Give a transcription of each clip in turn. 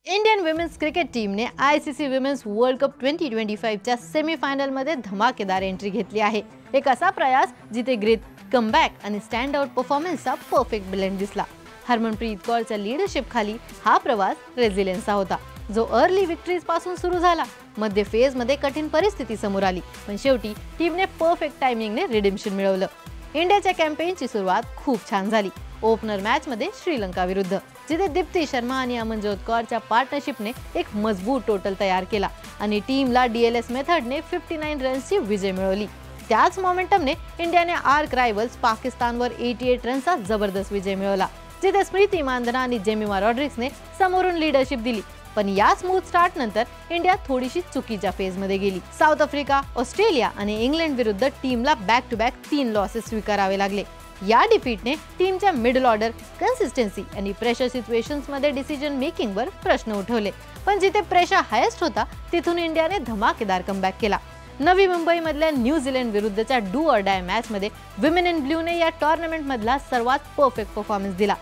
Indian women's cricket टीमने ICC women's world cup 2025च्या सेमीफायनलमध्ये धमाकेदार entry घेतली आहे। एक असा प्रयास जिथे ग्रेट कमबॅक आणि स्टँड आउट परफॉर्मन्सचा परफेक्ट ब्लेंड दिसला। हरमनप्रीत कौरच्या लीडरशिप खाली हा प्रवास रेझिलियन्सचा होता, जो अर्ली विक्टरीज पासून सुरू झाला। मध्य फेज मध्ये कठीण परिस्थिती समोर आली, पण शेवटी टीमने परफेक्ट टायमिंगने रिडेम्पशन मिळवलं। इंडियाच्या कॅम्पेनची सुरुवात खूप छान झाली। ओपनर मॅच मध्ये श्रीलंका विरुद्ध, जिथे दीप्ती शर्मा आणि अमनजोत कौरच्या पार्टनरशिपने एक मजबूत टोटल तयार केला आणि टीमला डीएलएस मेथडने 59 रन्सची विजय मिळवली। त्याच मोमेंटमने इंडियाने आर्क रायव्हल्स पाकिस्तानवर 88 रन्सचा जबरदस्त विजय मिळवला, जिथे स्मृती मानधना आणि जेमिमा रॉड्रिक्सने समोरून लीडरशिप दिली। पण या स्मूथ स्टार्ट नंतर इंडिया थोडीशी चुकीच्या फेज मध्ये गेली। साऊथ आफ्रिका, ऑस्ट्रेलिया आणि इंग्लंड विरुद्ध टीमला बॅक टू बॅक 3 लॉसेस स्वीकारावे लागले। या डिफीटने टीमच्या मिडल ऑर्डर, कन्सिस्टन्सी आणि प्रेशर सिच्युएशन्स मध्ये डिसिजन मेकिंग वर प्रश्न उठवले। पण जिथे प्रेशर हायेस्ट होता, तिथून इंडियाने धमाकेदार कमबॅक केला। नवी मुंबई मधल्या न्यूझीलंड विरुद्धच्या डू ऑर डाय मॅच मध्ये विमेन इन ब्ल्यूने या टूर्नामेंट मधला सर्वात परफेक्ट परफॉर्मन्स दिला।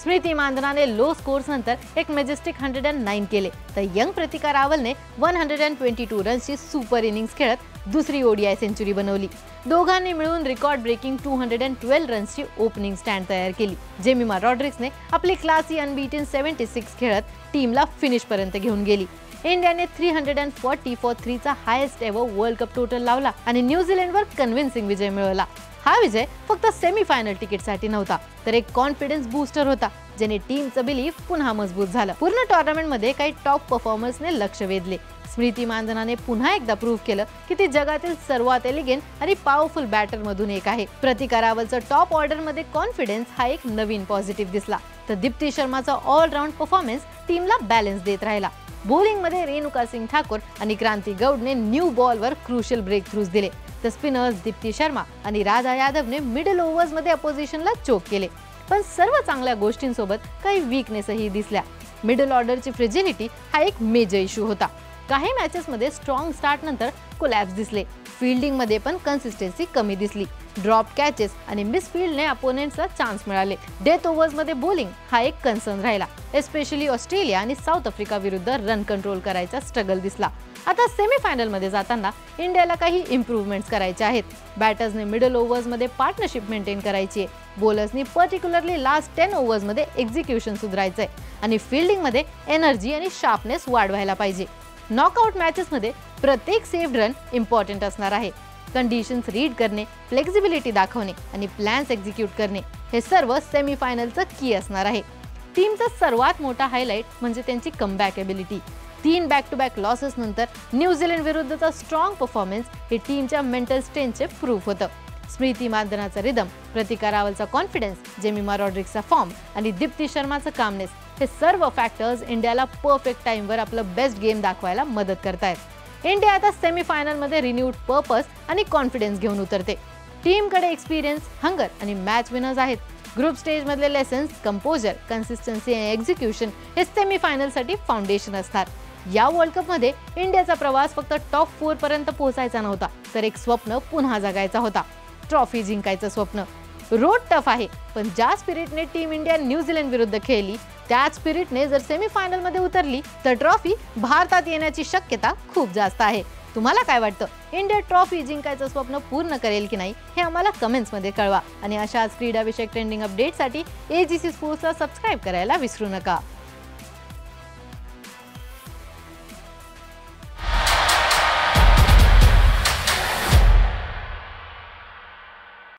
स्मृती मानधनाने लो स्कोर्स नंतर एक मॅजेस्टिक 109 केले, तर यंग प्रतिका रावलने 122 रन्सची सुपर इनिंग्स खेळत दुसरी ओडीआय सेंचुरी बनवली। दोघांनी मिळून रेकॉर्ड ब्रेकिंग 212 रन्सची ओपनिंग स्टँड तयार केली। जेमिमा रॉड्रिक्सने आपली क्लासी अनबीटन 76 खेळत टीमला फिनिश पर्यंत घेऊन गेली। इंडियाने 340 फॉर 3 चा highest ever world cup total लावला आणि न्यूझीलंडवर कन्व्हिन्सिंग विजय मिळवला। हा विजय फक्त सेमीफायनल तिकीटसाठी नव्हता, तर एक कॉन्फिडन्स बूस्टर होता, ज्याने टीमचं बिलीफ पुन्हा मजबूत झालं। पूर्ण टूर्नामेंटमध्ये काही टॉप परफॉर्मर्सने लक्ष वेधले। स्मृती मानधनाने पुन्हा एकदा प्रूव्ह केलं की ती जगातील सर्वात एलिगंट आणि पॉवरफुल बॅटर मधून एक आहे। प्रतिका रावलचा टॉप ऑर्डर मध्ये कॉन्फिडन्स हा एक नवीन पॉझिटिव्ह दिसला, तर दीप्ती शर्माचा ऑलराऊंड परफॉर्मन्स टीमला बॅलन्स देत राहिला। बॉलिंग मध्ये रेणुका सिंग ठाकूर आणि क्रांती गौडने न्यू बॉलवर क्रुशियल ब्रेक थ्रूज दिले, तर स्पिनर्स दीप्ती शर्मा आणि राधा यादवने मिडल ओव्हर्स मध्ये अपोजिशनला चोक केले। पण सर्व चांगल्या गोष्टींसोबत काही वीकनेसही दिसल्या। मिडल ऑर्डरची फ्रेजिलिटी हा एक मेजर इश्यू होता। काही मॅचेस मध्ये स्ट्रॉंग स्टार्ट नंतर कोलॅप्स दिसले। फील्डिंग मध्ये पण कन्सिस्टन्सी कमी दिसली। ड्रॉप कॅचेस आणि मिसफील्डने अपोनेंट्सला चान्स मिळाले। डेथ ओव्हर्स मध्ये बॉलिंग हा एक कन्सर्न राहिला, एस्पेशली ऑस्ट्रेलिया आणि साऊथ आफ्रिका विरुद्ध रन कंट्रोल करायचा स्ट्रगल दिसला। आता सेमीफायनल मध्ये जाताना इंडियाला काही इम्प्रूव्हमेंट्स करायचे आहेत। बॅटर्सने मिडल ओव्हर्स मध्ये पार्टनरशिप मेंटेन करायची आहे। बॉलर्सनी पर्टिक्युलरली लास्ट 10 ओव्हर्स मध्ये एक्झिक्युशन सुधारायचंय आणि फील्डिंग मध्ये एनर्जी आणि शार्पनेस वाढवायला पाहिजे। नॉकआउट मॅचेस मध्ये प्रत्येक सेव्ड रन इम्पॉर्टंट असणार आहे। कंडिशन्स रीड करणे, फ्लेक्सिबिलिटी दाखवणे आणि प्लॅन्स एक्झिक्यूट करणे हे सर्व सेमीफायनलचं की असणार आहे। टीमचा सर्वात मोठा हायलाइट म्हणजे त्यांची comeback ability. 3 back to back losses नंतर न्यूझीलंड विरुद्धचा स्ट्रॉंग परफॉर्मन्स हे टीमच्या मेंटल स्ट्रेंथचे प्रूफ होतं। स्मृती मानधनाचा रिदम, प्रतिका रावलचा कॉन्फिडन्स, जेमिमा रॉड्रिक्सचा फॉर्म आणि दीप्ती शर्माचा कामनेस हे सर्व फॅक्टर्स इंडियाला परफेक्ट टाइमवर आपलं बेस्ट गेम दाखवायला मदत करतायत। इंडिया आता सेमीफायनल मध्ये रिन्यूड पर्पस आणि कॉन्फिडन्स घेऊन उतरते। टीमकडे एक्सपिरियन्स, हंगर आणि मॅच विनर्स आहेत। ग्रुप स्टेज मधले लेसन्स, कंपोजर, कन्सिस्टन्सी आणि एक्झिक्युशन हे सेमीफायनलसाठी फाउंडेशन असतात। या वर्ल्ड कप मध्ये इंडियाचा प्रवास फक्त टॉप 4 पर्यंत पोहोचायचा नव्हता, तर एक स्वप्न पुन्हा जगायचा होता, ट्रॉफी जिंकायचं स्वप्न। रोड टफ आहे, पण ज्या स्पिरिटने टीम इंडिया न्यूझीलंड विरुद्ध खेळली, त्याच स्पिरिटने जर सेमीफायनल मध्ये उतरली तर ट्रॉफी भारतात येण्याची शक्यता खूप जास्त आहे। तुम्हाला काय वाटतं? इंडिया ट्रॉफी जिंकायचं स्वप्न पूर्ण करेल की नाही हे आम्हाला कमेंट्स मध्ये कळवा आणि अशाच क्रीडा विषयक ट्रेंडिंग अपडेटसाठी एजीसी स्पोर्ट्सला सबस्क्राइब करायला विसरू नका।